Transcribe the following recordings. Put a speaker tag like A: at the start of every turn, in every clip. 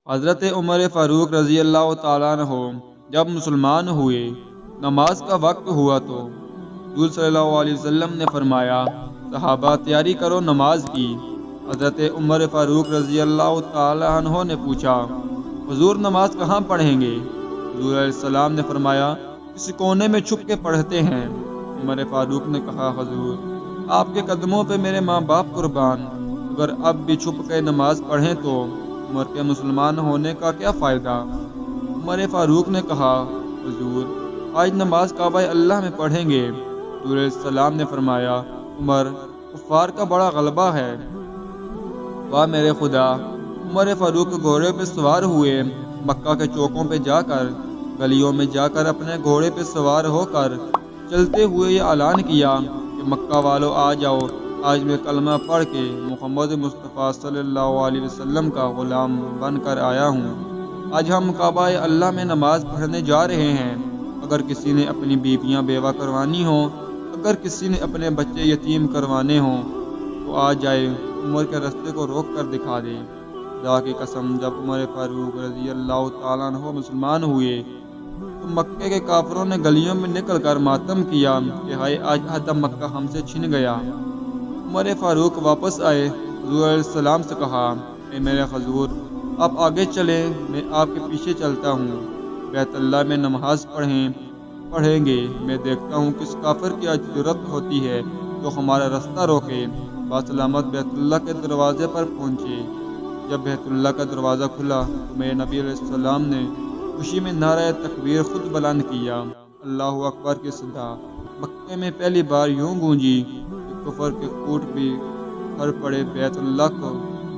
A: حضرت عمر فاروق رضی اللہ تعالیٰ عنہ جب مسلمان ہوئے، نماز کا وقت ہوا تو حضور صلی اللہ علیہ وسلم نے فرمایا، صحابہ تیاری کرو نماز کی۔ حضرت عمر فاروق رضی اللہ تعالیٰ عنہ نے پوچھا، حضور نماز کہاں پڑھیں گے؟ حضور علیہ السلام نے فرمایا، کسی کونے میں چھپ کے پڑھتے ہیں۔ عمر فاروق نے کہا، حضور آپ کے قدموں پہ میرے ماں باپ قربان، اگر اب بھی چھپ کے نماز پڑھیں تو عمر کے مسلمان ہونے کا کیا فائدہ؟ عمر فاروق نے کہا، حضور آج نماز کعبہ اللہ میں پڑھیں گے۔ حضور علیہ السلام نے فرمایا، عمر کفار کا بڑا غلبہ ہے۔ واہ میرے خدا! عمر فاروق گھوڑے پہ سوار ہوئے، مکہ کے چوکوں پہ جا کر، گلیوں میں جا کر اپنے گھوڑے پہ سوار ہو کر چلتے ہوئے یہ اعلان کیا کہ مکہ والوں آ جاؤ، آج میں کلمہ پڑھ کے محمد مصطفیٰ صلی اللہ علیہ وسلم کا غلام بن کر آیا ہوں۔ آج ہم کعبہ اللہ میں نماز پڑھنے جا رہے ہیں۔ اگر کسی نے اپنی بیویاں بیوہ کروانی ہوں، اگر کسی نے اپنے بچے یتیم کروانے ہوں تو آ جائے، عمر کے راستے کو روک کر دکھا دے۔ خدا کی قسم، جب عمر فاروق رضی اللہ تعالیٰ عنہ مسلمان ہوئے تو مکے کے کافروں نے گلیوں میں نکل کر ماتم کیا کہ ہائے آج عہد مکہ ہم سے چھن گیا۔ عمر فاروق واپس آئے، حضور علیہ السلام سے کہا، اے میرے حضور آپ آگے چلیں، میں آپ کے پیچھے چلتا ہوں، بیت اللہ میں نماز پڑھیں گے۔ میں دیکھتا ہوں کس کافر کی آج جرأت ہوتی ہے تو ہمارا راستہ روکے۔ بسلامت بیت اللہ کے دروازے پر پہنچے۔ جب بیت اللہ کا دروازہ کھلا تو میرے نبی علیہ السلام نے خوشی میں نعرہ تکبیر خود بلند کیا۔ اللہ اکبر کی صدا مکے میں پہلی بار یوں گونجی کہ کفر کے کوٹ بھی بھر پڑے بیت اللہ کو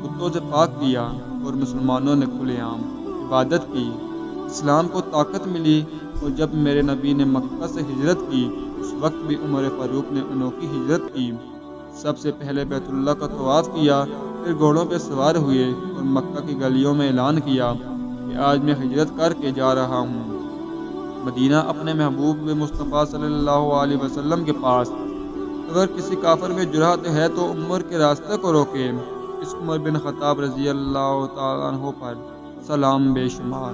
A: بتوں سے پاک کیا اور مسلمانوں نے کھلے عام عبادت کی۔ اسلام کو طاقت ملی، اور جب میرے نبی نے مکہ سے ہجرت کی اس وقت بھی عمر فاروق نے انوکھی ہجرت کی۔ سب سے پہلے بیت اللہ کا طواف کیا، پھر گھوڑوں پہ سوار ہوئے اور مکہ کی گلیوں میں اعلان کیا کہ آج میں ہجرت کر کے جا رہا ہوں مدینہ اپنے محبوب مصطفیٰ صلی اللہ علیہ وسلم کے پاس۔ اگر کسی کافر میں جرأت ہے تو عمر کے راستے کو روکے۔ اس عمر بن خطاب رضی اللہ تعالیٰ عنہ پر سلام بے شمار۔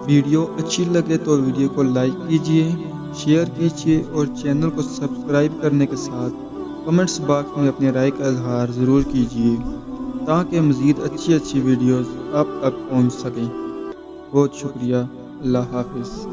B: ویڈیو اچھی لگے تو ویڈیو کو لائک کیجیے، شیئر کیجیے اور چینل کو سبسکرائب کرنے کے ساتھ کمنٹس باکس میں اپنی رائے کا اظہار ضرور کیجیے تاکہ مزید اچھی ویڈیوز آپ تک پہنچ سکیں۔ بہت شکریہ۔ اللہ حافظ۔